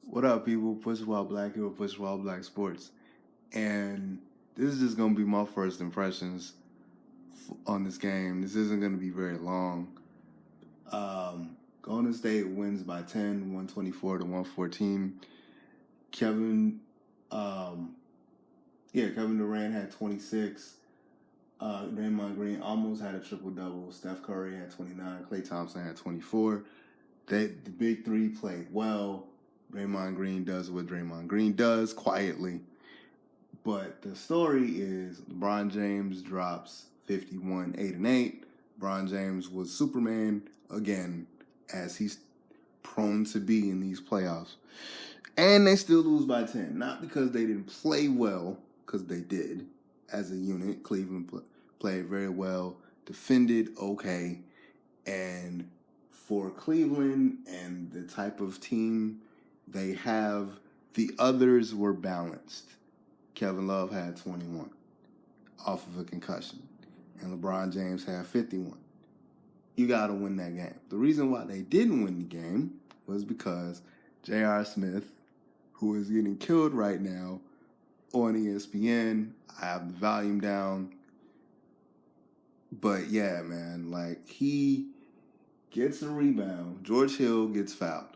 What up, people? Push Wild Black here with Push Wild Black Sports. And this is just going to be my first impressions on this game. This isn't going to be very long. Golden State wins by 10, 124 to 114. Kevin Durant had 26. Draymond Green almost had a triple-double. Steph Curry had 29. Klay Thompson had 24. The big three played well. Draymond Green does what Draymond Green does quietly. But the story is LeBron James drops 51, 8 and 8. LeBron James was Superman again, as he's prone to be in these playoffs. And they still lose by 10. Not because they didn't play well, because they did as a unit. Cleveland played very well, defended okay. And for Cleveland and the type of team they have, the others were balanced. Kevin Love had 21 off of a concussion, and LeBron James had 51. You got to win that game. The reason why they didn't win the game was because J.R. Smith, who is getting killed right now on ESPN, I have the volume down. But yeah, man, like he gets a rebound. George Hill gets fouled.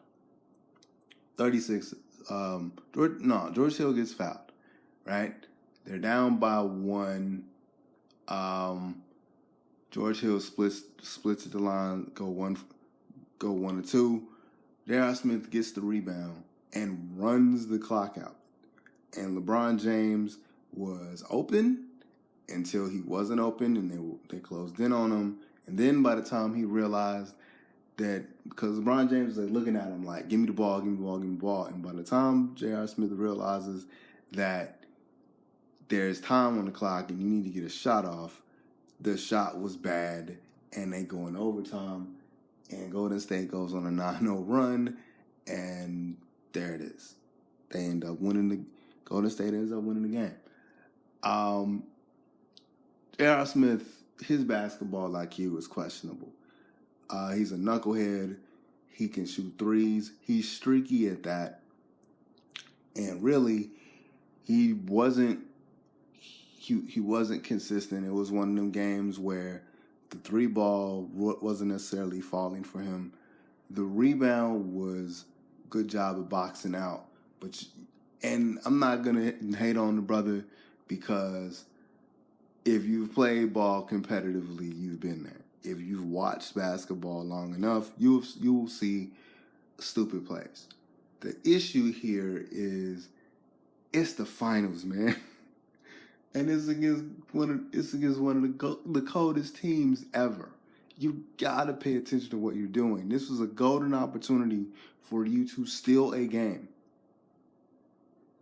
36. George Hill gets fouled. Right? They're down by 1. George Hill splits at the line, go one or two. J.R. Smith gets the rebound and runs the clock out. And LeBron James was open until he wasn't open, and they closed in on him. And then by the time he realized that, because LeBron James was looking at him like, give me the ball, give me the ball, give me the ball. And by the time J.R. Smith realizes that there's time on the clock and you need to get a shot off, the shot was bad, and they go in overtime, and Golden State goes on a 9-0 run, and there it is. They end up winning Golden State ends up winning the game. J.R. Smith, his basketball IQ is questionable. He's a knucklehead. He can shoot threes. He's streaky at that. And really, he wasn't consistent. It was one of them games where the three ball wasn't necessarily falling for him. The rebound was good job of boxing out. And I'm not going to hate on the brother, because if you've played ball competitively, you've been there. If you've watched basketball long enough, you will see stupid plays. The issue here is it's the finals, man. And it's against one of the coldest teams ever. You gotta pay attention to what you're doing. This was a golden opportunity for you to steal a game.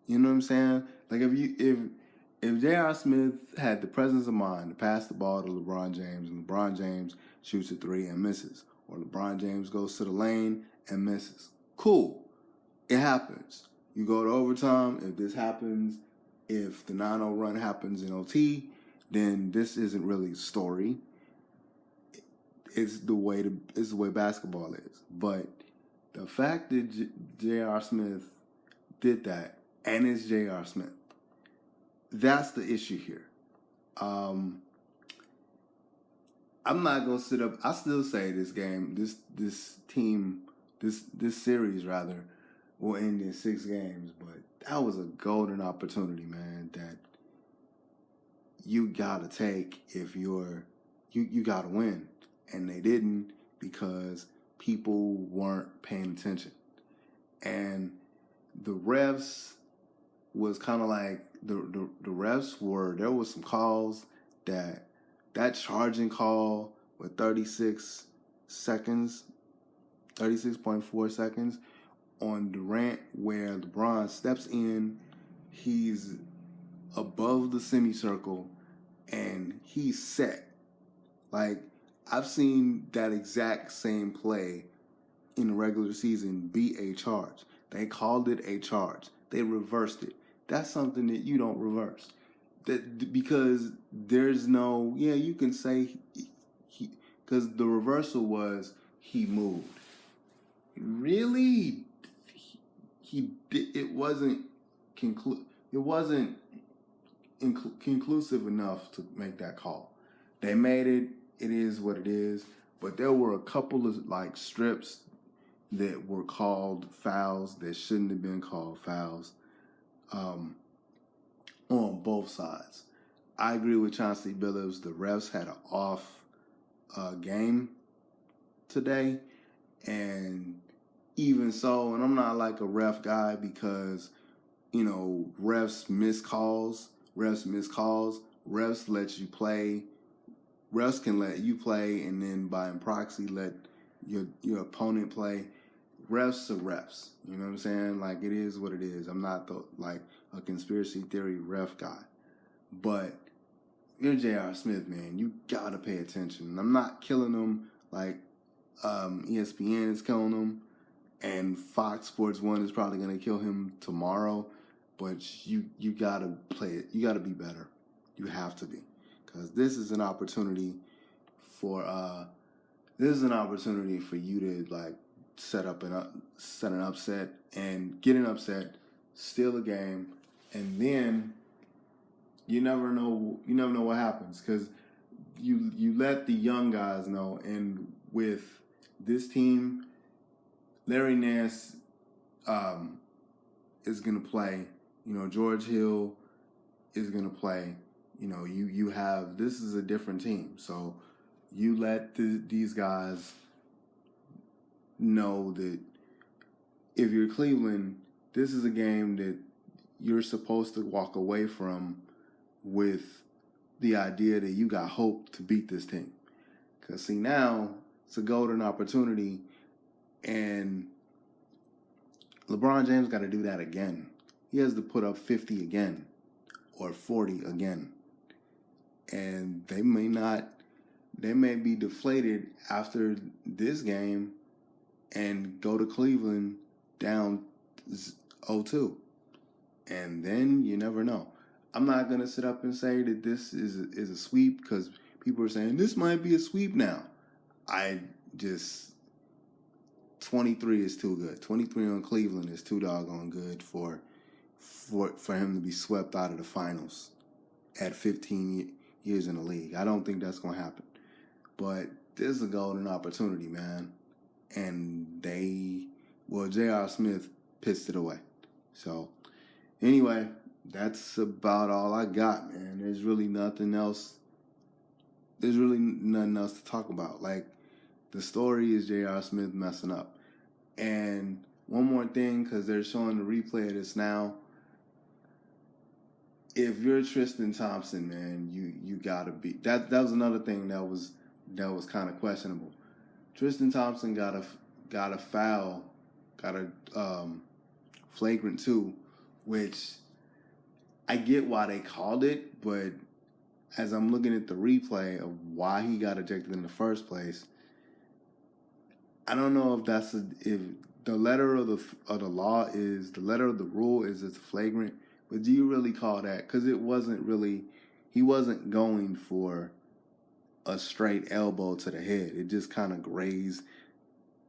You know what I'm saying? Like if J.R. Smith had the presence of mind to pass the ball to LeBron James, and LeBron James shoots a three and misses, or LeBron James goes to the lane and misses, cool. It happens. You go to overtime. If this happens, if the 9-0 run happens in OT, then this isn't really a story. It's the way basketball is. But the fact that J.R. Smith did that, and it's J.R. Smith, that's the issue here. I'm not gonna sit up. I still say this game, this series rather, will end in 6 games. But that was a golden opportunity, man, that you gotta take if you gotta win. And they didn't, because people weren't paying attention. And the refs was kind of like, the refs were, there was some calls that charging call with 36 seconds, 36.4 seconds on Durant, where LeBron steps in, he's above the semicircle, and he's set. Like, I've seen that exact same play in the regular season be a charge. They called it a charge. They reversed it. That's something that you don't reverse. Because there's no, you can say, because the reversal was he moved. Really? it wasn't conclusive enough to make that call. They made it. It is what it is. But there were a couple of like strips that were called fouls that shouldn't have been called fouls on both sides. I agree with Chauncey Billups. The refs had an off game today, and even so, and I'm not like a ref guy because, refs miss calls. Refs let you play. Refs can let you play, and then by proxy let your opponent play. Refs are refs. You know what I'm saying? Like, it is what it is. I'm not a conspiracy theory ref guy, but you're J.R. Smith, man. You gotta pay attention. And I'm not killing them like ESPN is killing him, and Fox Sports 1 is probably going to kill him tomorrow, but you gotta play it. You gotta be better. You have to be, because this is an opportunity for you to like set an upset and get an upset, steal a game, and then you never know what happens, because you let the young guys know. And with this team, Larry Nance is going to play. George Hill is going to play. You have, this is a different team. So you let these guys know that if you're Cleveland, this is a game that you're supposed to walk away from with the idea that you got hope to beat this team. Because, see, now it's a golden opportunity, and LeBron James got to do that again. He has to put up 50 again or 40 again. And they may be deflated after this game and go to Cleveland down 0-2. And then you never know. I'm not going to sit up and say that this is a sweep, because people are saying this might be a sweep now. 23 is too good. 23 on Cleveland is too doggone good for him to be swept out of the finals at 15 years in the league. I don't think that's going to happen. But this is a golden opportunity, man. And J.R. Smith pissed it away. So, anyway, that's about all I got, man. There's really nothing else to talk about. Like, the story is J.R. Smith messing up. And one more thing, because they're showing the replay of this now. If you're Tristan Thompson, man, you gotta be. That was another thing that was kind of questionable. Tristan Thompson got a foul, got a flagrant 2, which I get why they called it, but as I'm looking at the replay of why he got ejected in the first place, I don't know if the letter of the law is, the letter of the rule is it's flagrant, but do you really call that? Because it wasn't really, he wasn't going for a straight elbow to the head. It just kind of grazed,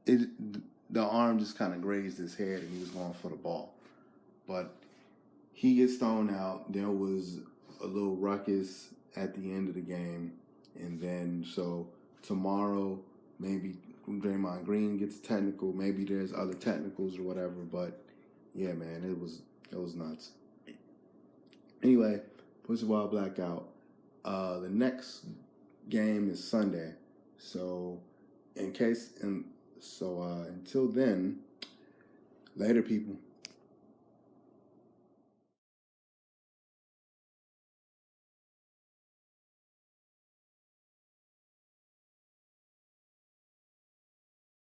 the arm just kind of grazed his head, and he was going for the ball. But he gets thrown out. There was a little ruckus at the end of the game, and then so tomorrow maybe Draymond Green gets technical. Maybe there's other technicals or whatever. But yeah, man, it was nuts. Anyway, push the ball blackout. The next game is Sunday. So until then, later, people.